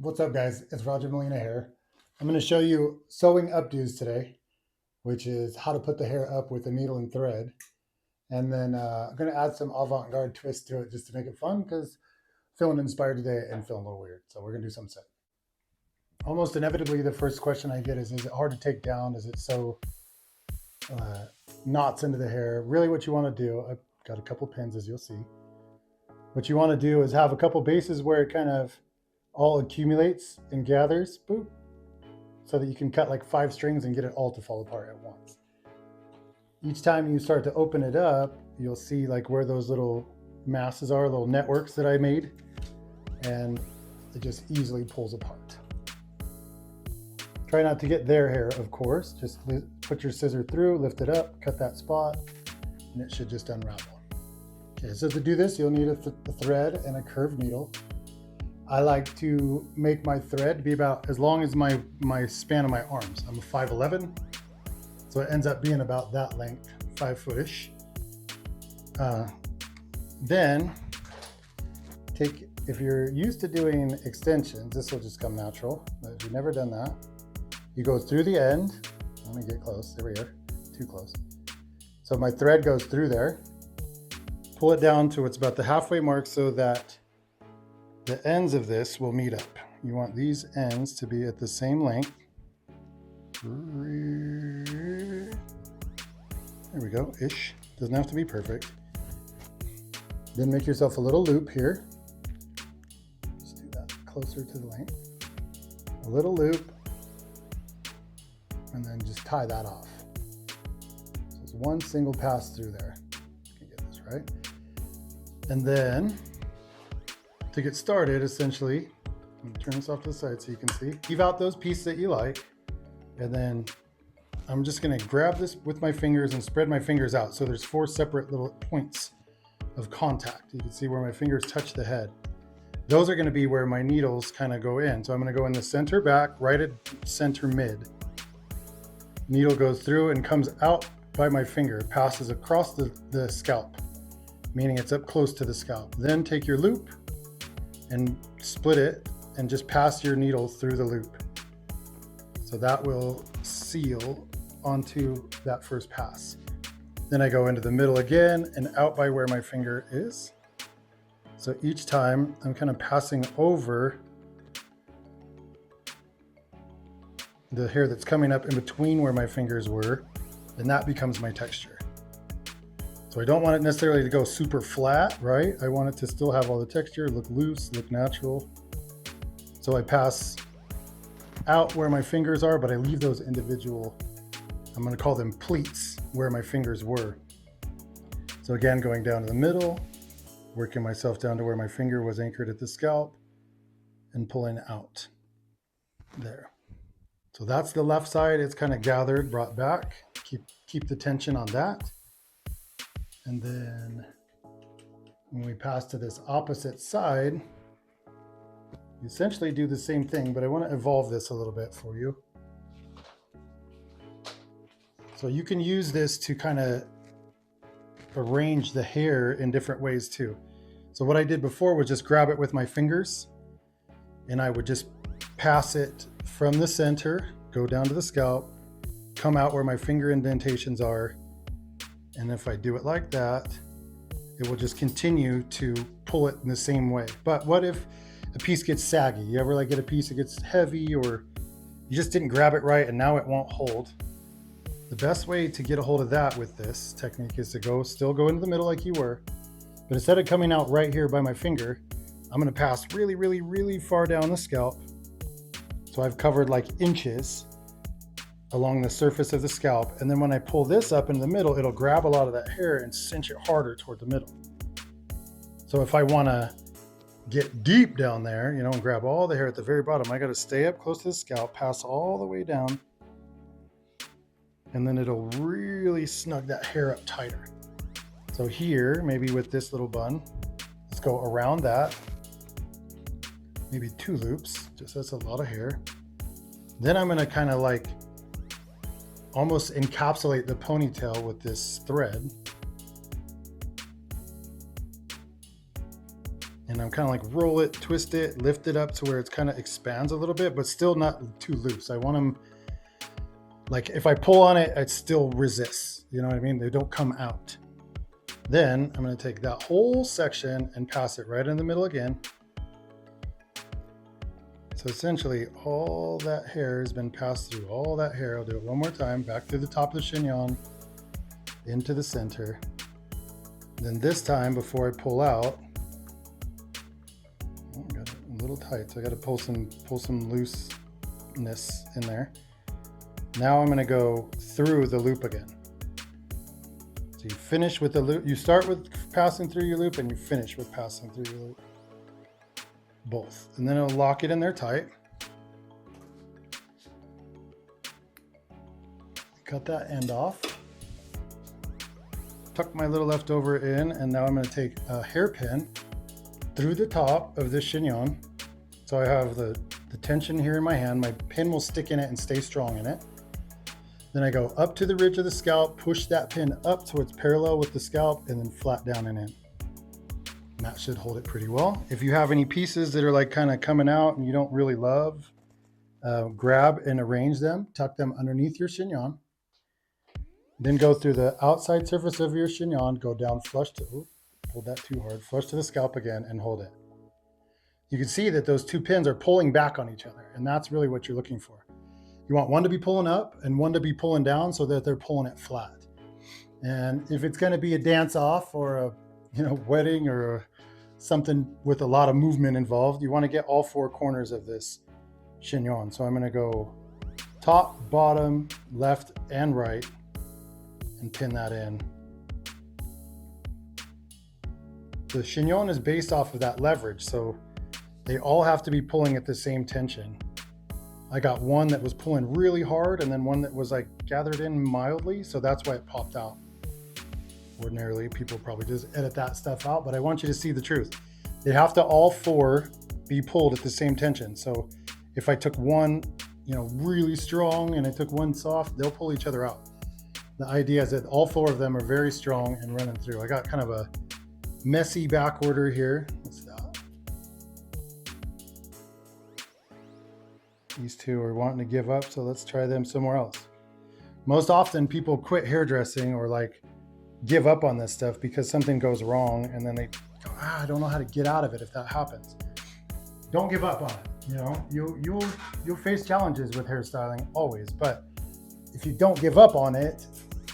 What's up, guys? It's Roger Molina here. I'm going to show you sewing updos today, which is how to put the hair up with a needle and thread. And then I'm going to add some Avant Garde twist to it just to make it fun because feeling inspired today and feeling a little weird. So we're going to do some set. Almost inevitably, the first question I get is it hard to take down? Is it so knots into the hair? Really what you want to do, I've got a couple pins as you'll see. What you want to do is have a couple bases where it kind of all accumulates and gathers, boop, so that you can cut like 5 strings and get it all to fall apart at once. Each time you start to open it up, you'll see like where those little masses are, little networks that I made, and it just easily pulls apart. Try not to get their hair, of course. Just put your scissor through, lift it up, cut that spot, and it should just unravel. Okay, so to do this, you'll need a thread and a curved needle. I like to make my thread be about as long as my span of my arms. I'm a 5'11", so it ends up being about that length, 5 foot-ish. Then if you're used to doing extensions, this will just come natural, but if you've never done that, you go through the end. Let me get close, there we are, too close. So my thread goes through there, pull it down to it's about the halfway mark so that the ends of this will meet up. You want these ends to be at the same length. There we go, ish. Doesn't have to be perfect. Then make yourself a little loop here. Just do that closer to the length. A little loop, and then just tie that off. So it's one single pass through there. You can get this right. And then to get started, essentially, I'm gonna turn this off to the side so you can see. Leave out those pieces that you like, and then I'm just gonna grab this with my fingers and spread my fingers out. So there's 4 separate little points of contact. You can see where my fingers touch the head. Those are gonna be where my needles kind of go in. So I'm gonna go in the center back, right at center mid. Needle goes through and comes out by my finger, passes across the scalp, meaning it's up close to the scalp. Then take your loop and split it and just pass your needle through the loop. So that will seal onto that first pass. Then I go into the middle again and out by where my finger is. So each time I'm kind of passing over the hair that's coming up in between where my fingers were, and that becomes my texture. So I don't want it necessarily to go super flat, right? I want it to still have all the texture, look loose, look natural. So I pass out where my fingers are, but I leave those individual, I'm gonna call them pleats, where my fingers were. So again, going down to the middle, working myself down to where my finger was anchored at the scalp, and pulling out there. So that's the left side. It's kind of gathered, brought back. Keep the tension on that. And then when we pass to this opposite side, you essentially do the same thing, but I want to evolve this a little bit for you. So you can use this to kind of arrange the hair in different ways too. So what I did before was just grab it with my fingers, and I would just pass it from the center, go down to the scalp, come out where my finger indentations are. And if I do it like that, it will just continue to pull it in the same way. But what if a piece gets saggy? You ever like get a piece that gets heavy, or you just didn't grab it right and now it won't hold? The best way to get a hold of that with this technique is to still go into the middle like you were, but instead of coming out right here by my finger, I'm gonna pass really, really, really far down the scalp. So I've covered like inches along the surface of the scalp. And then when I pull this up in the middle, it'll grab a lot of that hair and cinch it harder toward the middle. So if I wanna get deep down there, and grab all the hair at the very bottom, I gotta stay up close to the scalp, pass all the way down, and then it'll really snug that hair up tighter. So here, maybe with this little bun, let's go around that, maybe 2 loops, just that's a lot of hair. Then I'm gonna kind of like almost encapsulate the ponytail with this thread. And I'm kind of like roll it, twist it, lift it up to where it's kind of expands a little bit, but still not too loose. I want them, like if I pull on it, it still resists. You know what I mean? They don't come out. Then I'm going to take that whole section and pass it right in the middle again. So essentially all that hair has been passed through, all that hair. I'll do it one more time, back through the top of the chignon, into the center. Then this time, before I pull out, oh, I got it a little tight, so I got to pull some looseness in there. Now I'm going to go through the loop again. So you finish with the loop. You start with passing through your loop, and you finish with passing through your loop. Both, and then it'll lock it in there tight. Cut that end off. Tuck my little leftover in, and now I'm going to take a hairpin through the top of this chignon. So I have the tension here in my hand. My pin will stick in it and stay strong in it. Then I go up to the ridge of the scalp, push that pin up so it's parallel with the scalp, and then flat down and in. And that should hold it pretty well. If you have any pieces that are like kind of coming out and you don't really love, grab and arrange them, tuck them underneath your chignon. Then go through the outside surface of your chignon, go down flush to, ooh, hold that too hard, flush to the scalp again and hold it. You can see that those two pins are pulling back on each other, and that's really what you're looking for. You want one to be pulling up and one to be pulling down so that they're pulling it flat. And if it's going to be a dance off or a wedding or something with a lot of movement involved, you want to get all four corners of this chignon. So I'm going to go top, bottom, left, and right and pin that in. The chignon is based off of that leverage, so they all have to be pulling at the same tension. I got one that was pulling really hard and then one that was like gathered in mildly, so that's why it popped out. Ordinarily, people probably just edit that stuff out, but I want you to see the truth. They have to all four be pulled at the same tension. So if I took one, really strong and I took one soft, they'll pull each other out. The idea is that all four of them are very strong and running through. I got kind of a messy back order here. What's that? These two are wanting to give up, so let's try them somewhere else. Most often people quit hairdressing or like give up on this stuff because something goes wrong and then they go, I don't know how to get out of it if that happens. Don't give up on it. You'll face challenges with hairstyling always, but if you don't give up on it,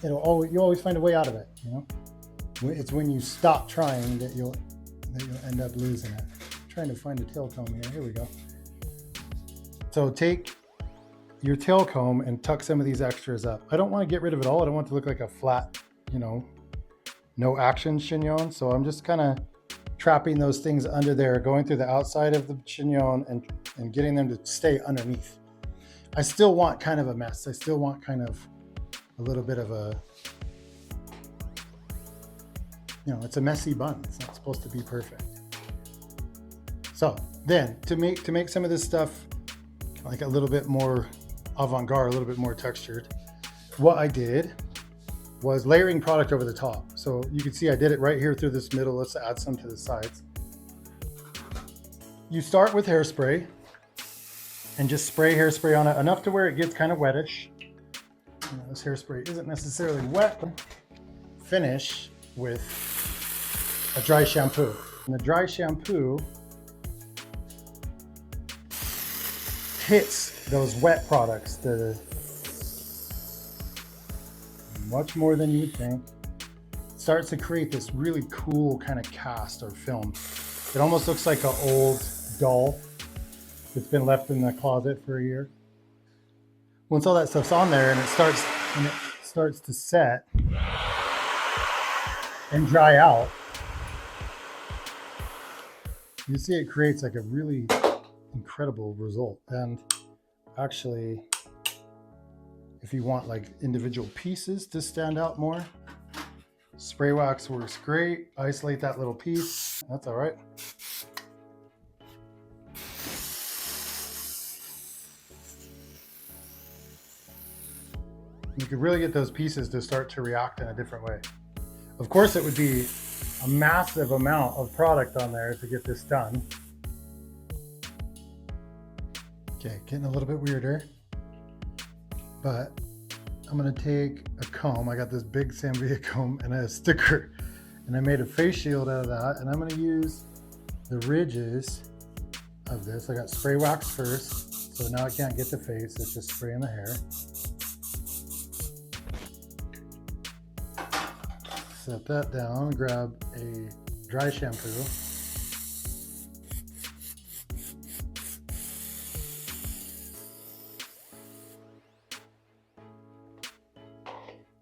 you'll always find a way out of it. It's when you stop trying that you'll end up losing it. I'm trying to find a tail comb here. Here we go. So take your tail comb and tuck some of these extras up. I don't want to get rid of it all. I don't want it to look like a flat, no action chignon. So I'm just kind of trapping those things under there, going through the outside of the chignon and getting them to stay underneath. I still want kind of a mess. I still want kind of a little bit of a, it's a messy bun. It's not supposed to be perfect. So then to make some of this stuff like a little bit more avant-garde, a little bit more textured, what I did was layering product over the top. So you can see I did it right here through this middle. Let's add some to the sides. You start with hairspray and just spray hairspray on it enough to where it gets kind of wettish. This hairspray isn't necessarily wet. Finish with a dry shampoo. And the dry shampoo hits those wet products much more than you would think. It starts to create this really cool kind of cast or film. It almost looks like an old doll that's been left in the closet for a year. Once all that stuff's on there and it starts to set and dry out, you see it creates like a really incredible result. And actually, if you want like individual pieces to stand out more, spray wax works great. Isolate that little piece. That's all right. You could really get those pieces to start to react in a different way. Of course, it would be a massive amount of product on there to get this done. Okay, getting a little bit weirder, but I'm gonna take a comb. I got this big Sam Villa comb and a sticker, and I made a face shield out of that, and I'm gonna use the ridges of this. I got spray wax first, so now I can't get the face, it's just spray in the hair. Set that down, grab a dry shampoo.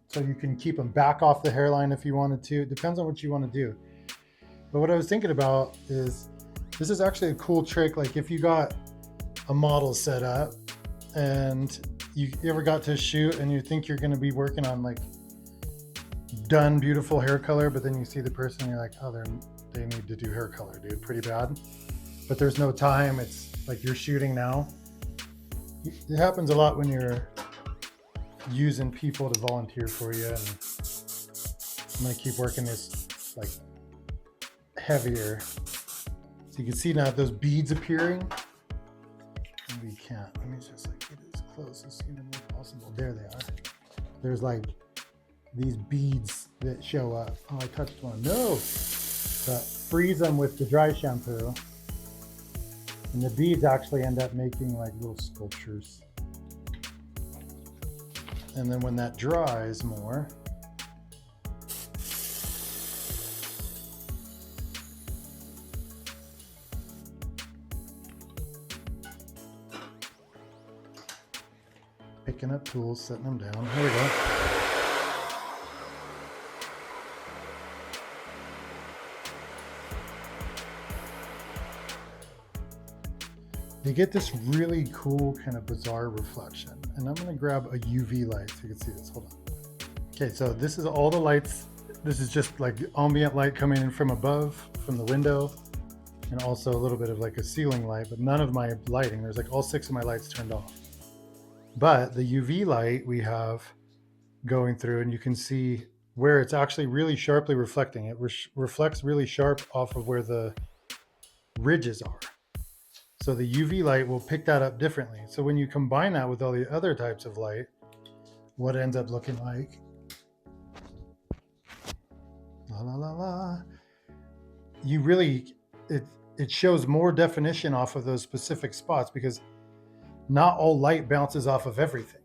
So you can keep them back off the hairline if you wanted to. It depends on what you want to do. But what I was thinking about is, this is actually a cool trick. Like if you got a model set up and you ever got to shoot and you think you're going to be working on like done beautiful hair color, but then you see the person and you're like, oh, they need to do hair color, dude, pretty bad. But there's no time. It's like you're shooting now. It happens a lot when you're using people to volunteer for you. And I'm going to keep working this like heavier. So you can see now those beads appearing. Maybe you can't. Let me just like get as close as humanly possible. There they are. There's like these beads that show up. Oh, I touched one. No! But freeze them with the dry shampoo. And the beads actually end up making like little sculptures. And then when that dries more, picking up tools, setting them down. Here we go. You get this really cool kind of bizarre reflection. And I'm going to grab a UV light so you can see this. Hold on. Okay, so this is all the lights. This is just like ambient light coming in from above, from the window, and also a little bit of like a ceiling light, but none of my lighting. There's like all 6 of my lights turned off. But the UV light we have going through, and you can see where it's actually really sharply reflecting. It reflects really sharp off of where the ridges are. So the UV light will pick that up differently. So when you combine that with all the other types of light, what ends up looking like, la la la la, you really, it shows more definition off of those specific spots, because not all light bounces off of everything,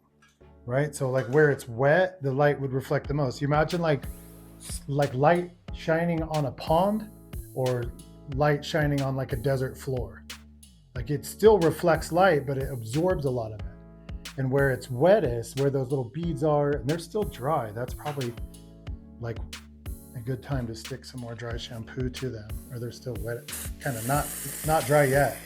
right? So like where it's wet, the light would reflect the most. You imagine like light shining on a pond or light shining on like a desert floor. Like it still reflects light, but it absorbs a lot of it. And where it's wettest, where those little beads are, and they're still dry, that's probably like a good time to stick some more dry shampoo to them, or they're still wet, kind of not dry yet.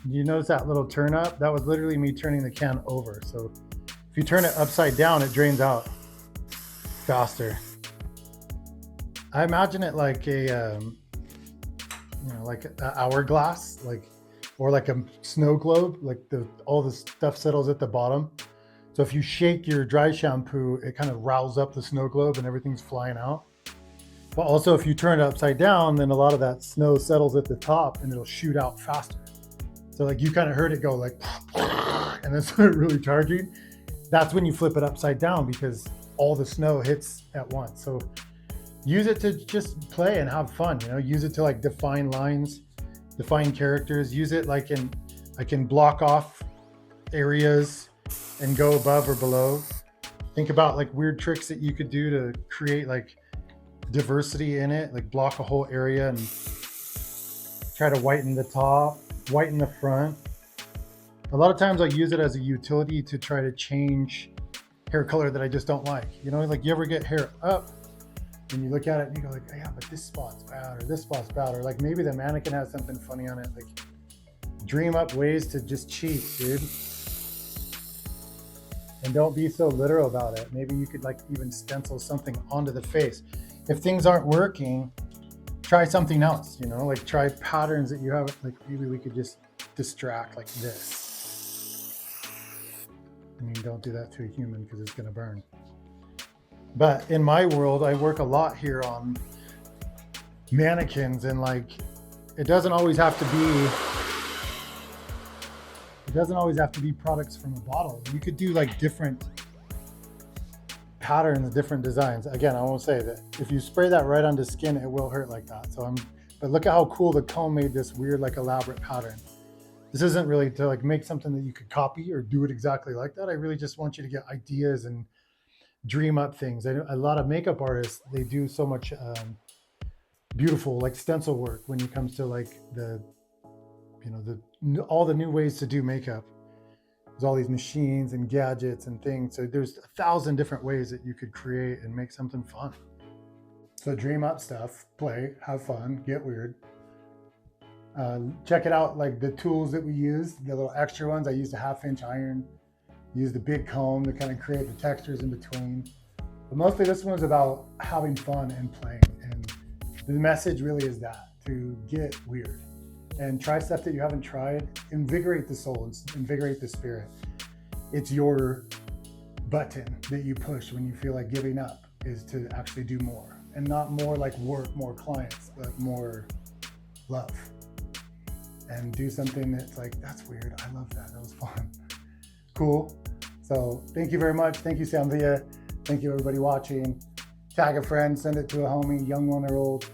You notice that little turn up? That was literally me turning the can over. So if you turn it upside down, it drains out faster. I imagine it like a, like an hourglass, like, or like a snow globe, like all the stuff settles at the bottom. So if you shake your dry shampoo, it kind of riles up the snow globe and everything's flying out. But also if you turn it upside down, then a lot of that snow settles at the top and it'll shoot out faster. So like you kind of heard it go like, and then start really charging. That's when you flip it upside down, because all the snow hits at once. So use it to just play and have fun, use it to like define lines, define characters. Use it like I can block off areas and go above or below. Think about like weird tricks that you could do to create like diversity in it, like block a whole area and try to whiten the top, whiten the front. A lot of times I use it as a utility to try to change hair color that I just don't like. Like you ever get hair up and you look at it and you go like, yeah, but this spot's bad, or this spot's bad, or like maybe the mannequin has something funny on it. Like dream up ways to just cheat, dude. And don't be so literal about it. Maybe you could like even stencil something onto the face. If things aren't working, try something else, like try patterns that you have. Like maybe we could just distract like this. I mean, don't do that to a human because it's going to burn. But in my world, I work a lot here on mannequins, and like, it doesn't always have to be products from a bottle. You could do like different patterns, different designs. Again, I won't say that if you spray that right onto skin, it will hurt like that. But look at how cool the comb made this weird, like elaborate pattern. This isn't really to like make something that you could copy or do it exactly like that. I really just want you to get ideas and dream up things. A lot of makeup artists, they do so much beautiful like stencil work when it comes to like all the new ways to do makeup. There's all these machines and gadgets and things. So there's 1,000 different ways that you could create and make something fun. So dream up stuff, play, have fun, get weird. Check it out, like the tools that we used, the little extra ones. I used a 1/2-inch iron, used a big comb to kind of create the textures in between. But mostly this one's about having fun and playing. And the message really is that, to get weird and try stuff that you haven't tried. Invigorate the soul, invigorate the spirit. It's your button that you push when you feel like giving up, is to actually do more. And not more like work, more clients, but more love. And do something that's like, that's weird, I love that, that was fun. Cool. So thank you very much. Thank you, Sam Villa. Thank you everybody watching. Tag a friend, send it to a homie, young one or old,